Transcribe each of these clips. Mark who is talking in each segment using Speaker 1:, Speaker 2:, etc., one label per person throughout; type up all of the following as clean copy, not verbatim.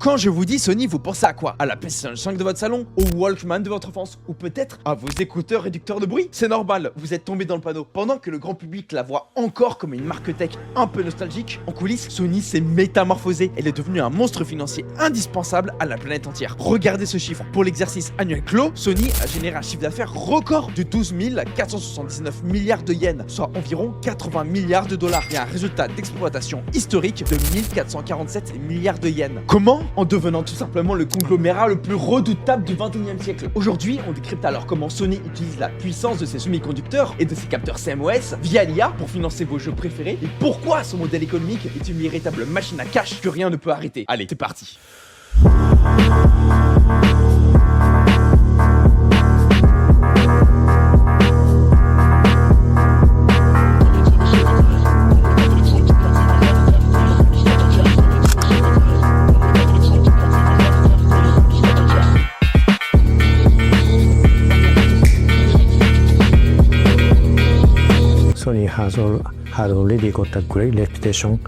Speaker 1: Quand je vous dis Sony, vous pensez à quoi? À la PlayStation 5 de votre salon? Au Walkman de votre enfance? Ou peut-être à vos écouteurs réducteurs de bruit? C'est normal, vous êtes tombé dans le panneau. Pendant que le grand public la voit encore comme une marque tech un peu nostalgique, en coulisses, Sony s'est métamorphosée. Elle est devenue un monstre financier indispensable à la planète entière. Regardez ce chiffre. Pour l'exercice annuel clos, Sony a généré un chiffre d'affaires record de 12 479 milliards de yens, soit environ 80 milliards de dollars, et un résultat d'exploitation historique de 1447 milliards de yens. Comment? En devenant tout simplement le conglomérat le plus redoutable du 21e siècle. Aujourd'hui, on décrypte alors comment Sony utilise la puissance de ses semi-conducteurs et de ses capteurs CMOS via l'IA pour financer vos jeux préférés, et pourquoi son modèle économique est une véritable machine à cash que rien ne peut arrêter. Allez, c'est parti.
Speaker 2: Sony has already got a great reputation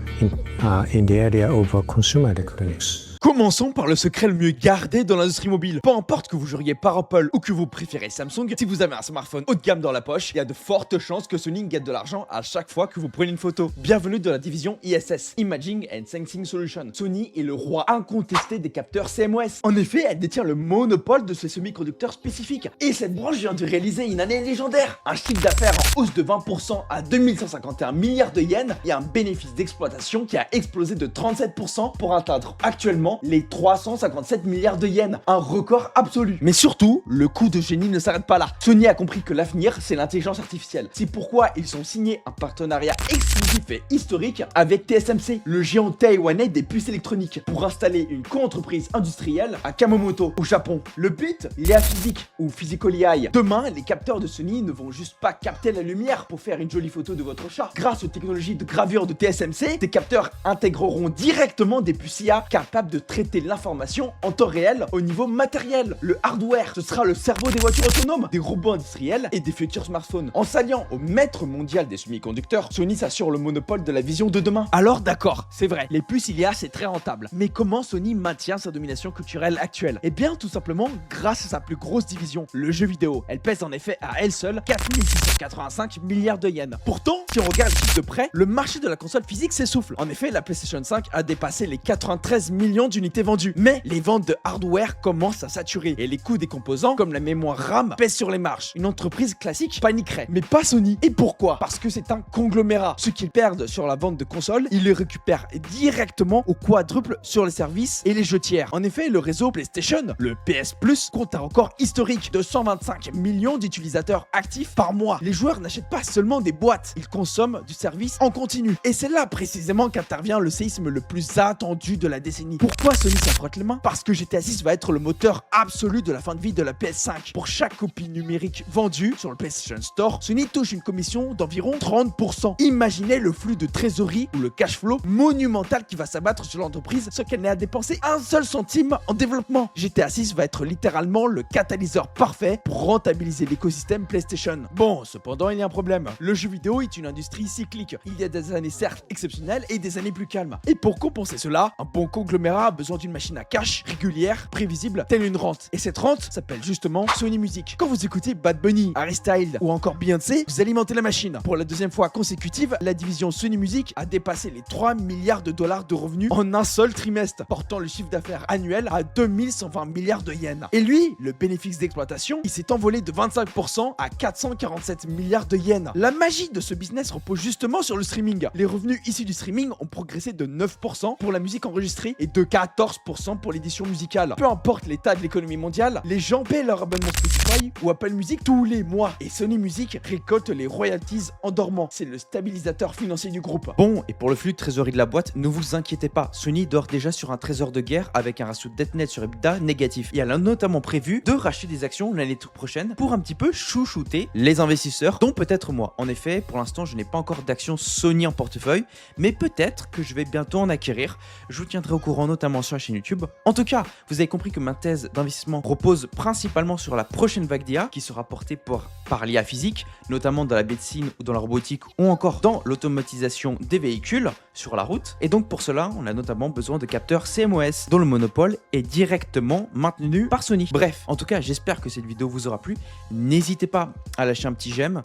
Speaker 2: in the area of consumer electronics.
Speaker 1: Commençons par le secret le mieux gardé dans l'industrie mobile. Peu importe que vous jouiez par Apple ou que vous préférez Samsung, si vous avez un smartphone haut de gamme dans la poche, il y a de fortes chances que Sony gagne de l'argent à chaque fois que vous prenez une photo. Bienvenue dans la division ISS, Imaging and Sensing Solutions. Sony est le roi incontesté des capteurs CMOS. En effet, elle détient le monopole de ces semi-conducteurs spécifiques. Et cette branche vient de réaliser une année légendaire. Un chiffre d'affaires en hausse de 20% à 2151 milliards de yens et un bénéfice d'exploitation qui a explosé de 37% pour atteindre actuellement les 357 milliards de yens, un record absolu. Mais surtout, le coup de génie ne s'arrête pas là. Sony a compris que l'avenir, c'est l'intelligence artificielle. C'est pourquoi ils ont signé un partenariat exclusif et historique avec TSMC, le géant taïwanais des puces électroniques, pour installer une co-entreprise industrielle à Kumamoto, au Japon. Le but, l'IA physique ou Physical AI. Demain, les capteurs de Sony ne vont juste pas capter la lumière pour faire une jolie photo de votre chat. Grâce aux technologies de gravure de TSMC, ces capteurs intégreront directement des puces IA capables de traiter l'information en temps réel au niveau matériel. Le hardware, ce sera le cerveau des voitures autonomes, des robots industriels et des futurs smartphones. En s'alliant au maître mondial des semi-conducteurs, Sony s'assure le monopole de la vision de demain. Alors d'accord, c'est vrai, les puces IA c'est très rentable. Mais comment Sony maintient sa domination culturelle actuelle? Eh bien tout simplement grâce à sa plus grosse division, le jeu vidéo. Elle pèse en effet à elle seule 4685 milliards de yens. Pourtant, si on regarde les chiffres de près, le marché de la console physique s'essouffle. En effet, la PlayStation 5 a dépassé les 93 millions d'unités vendues. Mais les ventes de hardware commencent à saturer et les coûts des composants comme la mémoire RAM pèsent sur les marges. Une entreprise classique paniquerait, mais pas Sony. Et pourquoi? Parce que c'est un conglomérat. Ce qu'ils perdent sur la vente de consoles, ils les récupèrent directement au quadruple sur les services et les jeux tiers. En effet, le réseau PlayStation, le PS Plus, compte un record historique de 125 millions d'utilisateurs actifs par mois. Les joueurs n'achètent pas seulement des boîtes, ils consomment du service en continu. Et c'est là précisément qu'intervient le séisme le plus attendu de la décennie. Pourquoi Sony frotte les mains? Parce que GTA 6 va être le moteur absolu de la fin de vie de la PS5. Pour chaque copie numérique vendue sur le PlayStation Store, Sony touche une commission d'environ 30%. Imaginez le flux de trésorerie ou le cash flow monumental qui va s'abattre sur l'entreprise sans qu'elle n'ait à dépenser un seul centime en développement. GTA 6 va être littéralement le catalyseur parfait pour rentabiliser l'écosystème PlayStation. Bon, cependant, il y a un problème. Le jeu vidéo est une industrie cyclique. Il y a des années certes exceptionnelles et des années plus calmes. Et pour compenser cela, un bon conglomérat a besoin d'une machine à cash régulière, prévisible, telle une rente. Et cette rente s'appelle justement Sony Music. Quand vous écoutez Bad Bunny, Harry Styles ou encore Beyoncé, vous alimentez la machine. Pour la deuxième fois consécutive, la division Sony Music a dépassé les 3 milliards de dollars de revenus en un seul trimestre, portant le chiffre d'affaires annuel à 2120 milliards de yens. Et lui, le bénéfice d'exploitation, il s'est envolé de 25% à 447 milliards de yens. La magie de ce business repose justement sur le streaming. Les revenus issus du streaming ont progressé de 9% pour la musique enregistrée et de 14% pour l'édition musicale. Peu importe l'état de l'économie mondiale, les gens paient leur abonnement Spotify ou Apple Music tous les mois. Et Sony Music récolte les royalties en dormant. C'est le stabilisateur financier du groupe. Bon, et pour le flux de trésorerie de la boîte, ne vous inquiétez pas. Sony dort déjà sur un trésor de guerre avec un ratio dette net sur EBITDA négatif. Et elle a notamment prévu de racheter des actions l'année prochaine pour un petit peu chouchouter les investisseurs, dont peut-être moi. En effet, pour l'instant, je n'ai pas encore d'actions Sony en portefeuille, mais peut-être que je vais bientôt en acquérir. Je vous tiendrai au courant notamment notamment sur la chaîne YouTube. En tout cas, vous avez compris que ma thèse d'investissement repose principalement sur la prochaine vague d'IA qui sera portée par l'IA physique, notamment dans la médecine ou dans la robotique ou encore dans l'automatisation des véhicules sur la route. Et donc pour cela, on a notamment besoin de capteurs CMOS dont le monopole est directement maintenu par Sony. Bref, en tout cas, j'espère que cette vidéo vous aura plu. N'hésitez pas à lâcher un petit j'aime,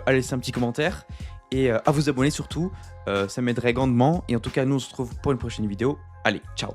Speaker 1: à laisser un petit commentaire et à vous abonner surtout. Ça m'aiderait grandement. Et en tout cas, nous on se retrouve pour une prochaine vidéo. Allez, ciao!